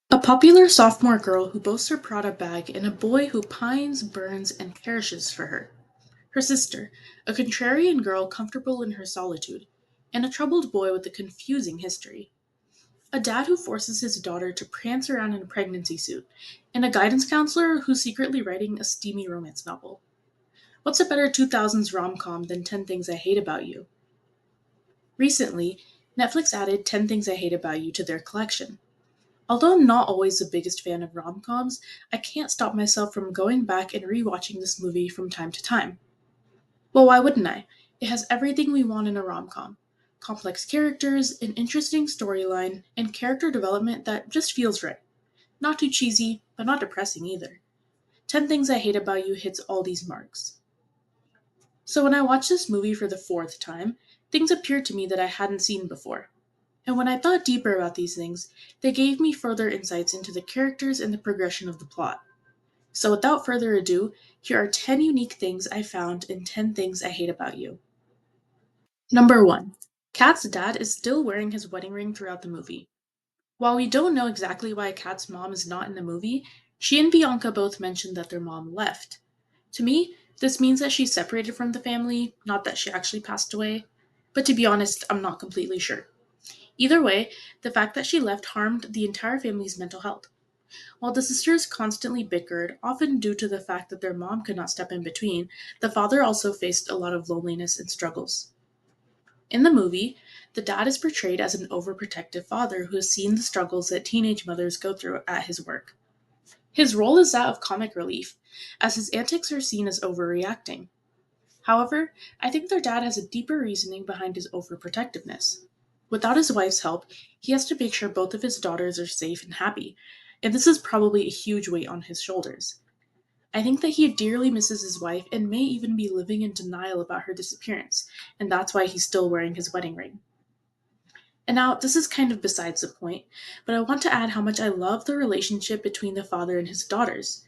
A popular sophomore girl who boasts her Prada bag and a boy who pines, burns, and perishes for her. Her sister, a contrarian girl comfortable in her solitude, and a troubled boy with a confusing history. A dad who forces his daughter to prance around in a pregnancy suit, and a guidance counselor who's secretly writing a steamy romance novel. What's a better 2000s rom com than 10 Things I Hate About You? Recently, Netflix added 10 Things I Hate About You to their collection. Although I'm not always the biggest fan of rom coms, I can't stop myself from going back and rewatching this movie from time to time. Well, why wouldn't I? It has everything we want in a rom com: complex characters, an interesting storyline, and character development that just feels right. Not too cheesy, but not depressing either. 10 Things I Hate About You hits all these marks. So when I watched this movie for the fourth time, things appeared to me that I hadn't seen before. And when I thought deeper about these things, they gave me further insights into the characters and the progression of the plot. So without further ado, here are 10 unique things I found in 10 Things I Hate About You. Number 1. Kat's dad is still wearing his wedding ring throughout the movie. While we don't know exactly why Kat's mom is not in the movie, she and Bianca both mentioned that their mom left. To me, this means that she's separated from the family, not that she actually passed away. But to be honest, I'm not completely sure. Either way, the fact that she left harmed the entire family's mental health. While the sisters constantly bickered, often due to the fact that their mom could not step in between, the father also faced a lot of loneliness and struggles. In the movie, the dad is portrayed as an overprotective father who has seen the struggles that teenage mothers go through at his work. His role is that of comic relief, as his antics are seen as overreacting. However, I think their dad has a deeper reasoning behind his overprotectiveness. Without his wife's help, he has to make sure both of his daughters are safe and happy, and this is probably a huge weight on his shoulders. I think that he dearly misses his wife and may even be living in denial about her disappearance, and that's why he's still wearing his wedding ring. And now, this is kind of besides the point, but I want to add how much I love the relationship between the father and his daughters.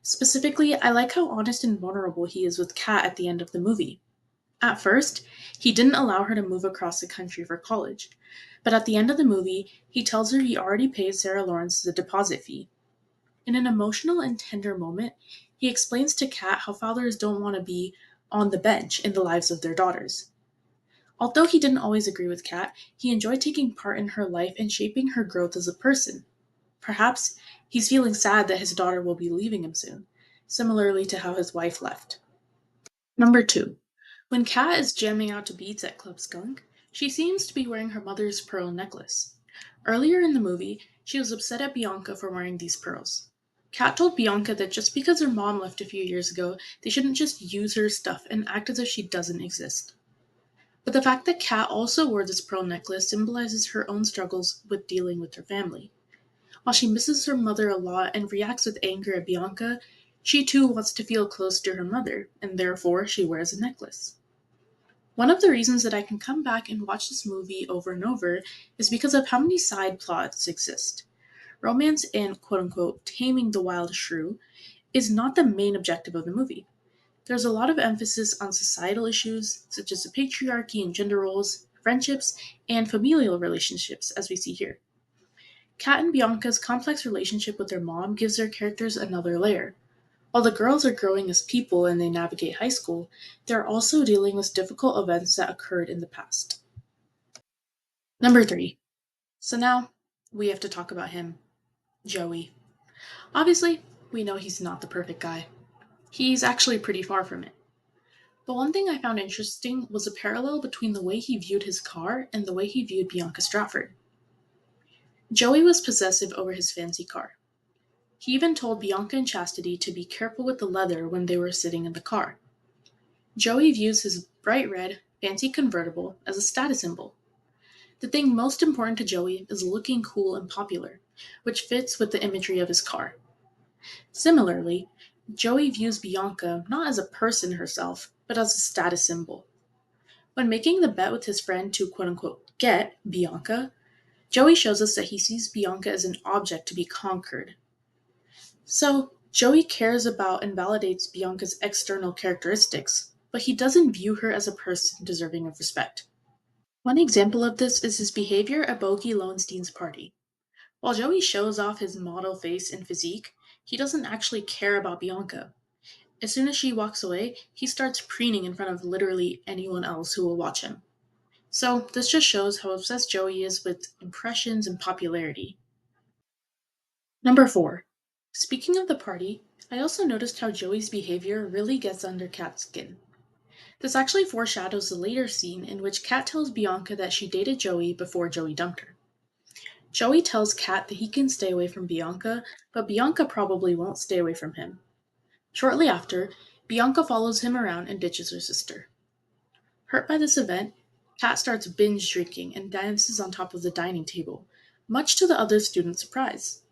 Specifically, I like how honest and vulnerable he is with Kat at the end of the movie. At first, he didn't allow her to move across the country for college, but at the end of the movie, he tells her he already paid Sarah Lawrence the deposit fee. In an emotional and tender moment, he explains to Kat how fathers don't want to be on the bench in the lives of their daughters. Although he didn't always agree with Kat, he enjoyed taking part in her life and shaping her growth as a person. Perhaps he's feeling sad that his daughter will be leaving him soon, similarly to how his wife left. Number 2. When Kat is jamming out to beats at Club Skunk, she seems to be wearing her mother's pearl necklace. Earlier in the movie, she was upset at Bianca for wearing these pearls. Kat told Bianca that just because her mom left a few years ago, they shouldn't just use her stuff and act as if she doesn't exist. But the fact that Kat also wore this pearl necklace symbolizes her own struggles with dealing with her family. While she misses her mother a lot and reacts with anger at Bianca, she too wants to feel close to her mother, and therefore she wears a necklace. One of the reasons that I can come back and watch this movie over and over is because of how many side plots exist. Romance and quote unquote taming the wild shrew is not the main objective of the movie. There's a lot of emphasis on societal issues such as the patriarchy and gender roles, friendships, and familial relationships, as we see here. Kat and Bianca's complex relationship with their mom gives their characters another layer. While the girls are growing as people and they navigate high school, they're also dealing with difficult events that occurred in the past. Number 3. So now we have to talk about him, Joey. Obviously, we know he's not the perfect guy. He's actually pretty far from it. But one thing I found interesting was a parallel between the way he viewed his car and the way he viewed Bianca Stratford. Joey was possessive over his fancy car. He even told Bianca and Chastity to be careful with the leather when they were sitting in the car. Joey views his bright red, fancy convertible as a status symbol. The thing most important to Joey is looking cool and popular, which fits with the imagery of his car. Similarly, Joey views Bianca not as a person herself, but as a status symbol. When making the bet with his friend to quote unquote get Bianca, Joey shows us that he sees Bianca as an object to be conquered. So, Joey cares about and validates Bianca's external characteristics, but he doesn't view her as a person deserving of respect. One example of this is his behavior at Bogey Lowenstein's party. While Joey shows off his model face and physique, he doesn't actually care about Bianca. As soon as she walks away, he starts preening in front of literally anyone else who will watch him. So, this just shows how obsessed Joey is with impressions and popularity. Number 4. Speaking of the party, I also noticed how Joey's behavior really gets under Kat's skin. This actually foreshadows the later scene in which Kat tells Bianca that she dated Joey before Joey dumped her. Joey tells Kat that he can stay away from Bianca, but Bianca probably won't stay away from him. Shortly after, Bianca follows him around and ditches her sister. Hurt by this event, Kat starts binge drinking and dances on top of the dining table, much to the other students' surprise.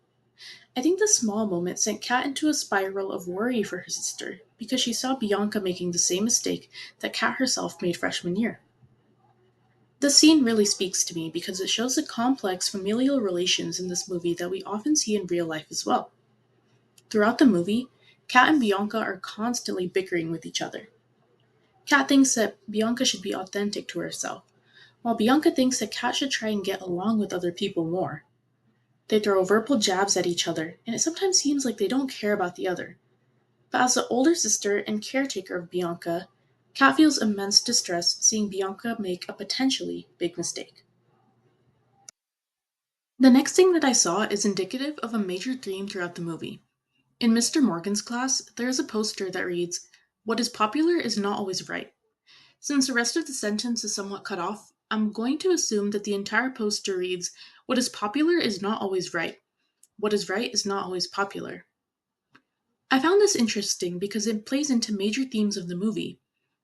I think this small moment sent Kat into a spiral of worry for her sister because she saw Bianca making the same mistake that Kat herself made freshman year. This scene really speaks to me because it shows the complex familial relations in this movie that we often see in real life as well. Throughout the movie, Kat and Bianca are constantly bickering with each other. Kat thinks that Bianca should be authentic to herself, while Bianca thinks that Kat should try and get along with other people more. They throw verbal jabs at each other, and it sometimes seems like they don't care about the other. But as the older sister and caretaker of Bianca, Kat feels immense distress seeing Bianca make a potentially big mistake. The next thing that I saw is indicative of a major theme throughout the movie. In Mr. Morgan's class, there is a poster that reads, "What is popular is not always right." Since the rest of the sentence is somewhat cut off, I'm going to assume that the entire poster reads, "What is popular is not always right. What is right is not always popular." I found this interesting because it plays into major themes of the movie.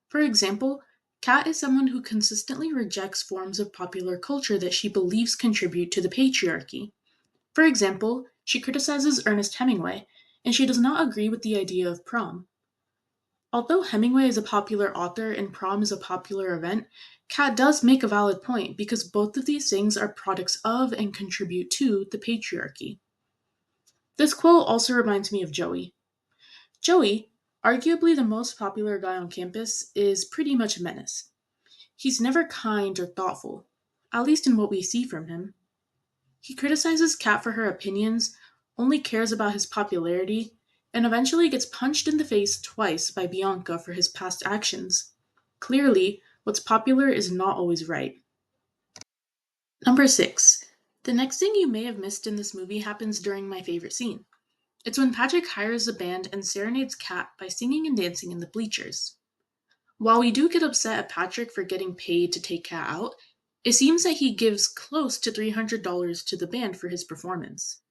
For example, Kat is someone who consistently rejects forms of popular culture that she believes contribute to the patriarchy. For example, she criticizes Ernest Hemingway, and she does not agree with the idea of prom. Although Hemingway is a popular author and prom is a popular event, Kat does make a valid point because both of these things are products of and contribute to the patriarchy. This quote also reminds me of Joey. Joey, arguably the most popular guy on campus, is pretty much a menace. He's never kind or thoughtful, at least in what we see from him. He criticizes Kat for her opinions, only cares about his popularity, and eventually gets punched in the face twice by Bianca for his past actions. Clearly, what's popular is not always right. Number 6. The next thing you may have missed in this movie happens during my favorite scene. It's when Patrick hires a band and serenades Kat by singing and dancing in the bleachers. While we do get upset at Patrick for getting paid to take Kat out, it seems that he gives close to $300 to the band for his performance.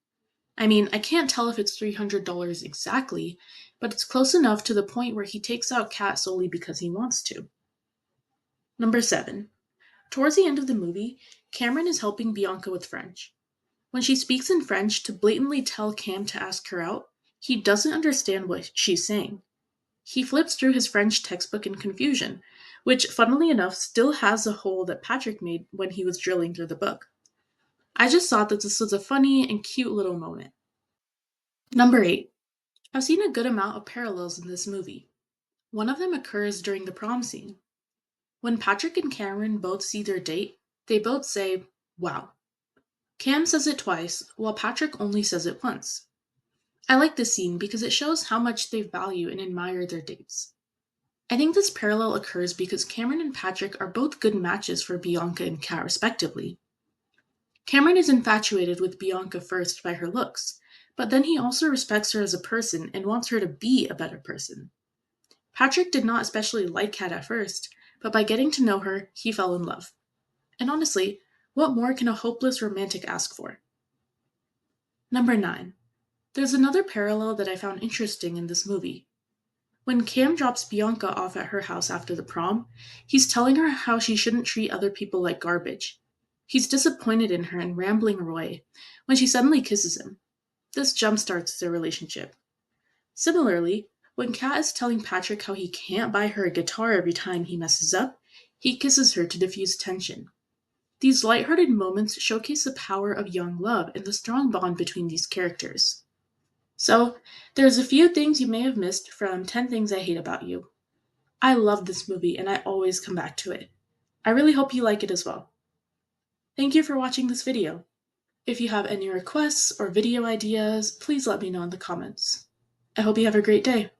I mean, I can't tell if it's $300 exactly, but it's close enough to the point where he takes out Kat solely because he wants to. Number 7. Towards the end of the movie, Cameron is helping Bianca with French. When she speaks in French to blatantly tell Cam to ask her out, he doesn't understand what she's saying. He flips through his French textbook in confusion, which, funnily enough, still has the hole that Patrick made when he was drilling through the book. I just thought that this was a funny and cute little moment. Number 8. I've seen a good amount of parallels in this movie. One of them occurs during the prom scene. When Patrick and Cameron both see their date, they both say, "Wow." Cam says it twice, while Patrick only says it once. I like this scene because it shows how much they value and admire their dates. I think this parallel occurs because Cameron and Patrick are both good matches for Bianca and Kat, respectively. Cameron is infatuated with Bianca first by her looks, but then he also respects her as a person and wants her to be a better person. Patrick did not especially like Kat at first, but by getting to know her, he fell in love. And honestly, what more can a hopeless romantic ask for? Number 9. There's another parallel that I found interesting in this movie. When Cam drops Bianca off at her house after the prom, he's telling her how she shouldn't treat other people like garbage. He's disappointed in her and rambling away when she suddenly kisses him. This jumpstarts their relationship. Similarly, when Kat is telling Patrick how he can't buy her a guitar every time he messes up, he kisses her to diffuse tension. These lighthearted moments showcase the power of young love and the strong bond between these characters. So, there's a few things you may have missed from 10 Things I Hate About You. I love this movie and I always come back to it. I really hope you like it as well. Thank you for watching this video. If you have any requests or video ideas, please let me know in the comments. I hope you have a great day.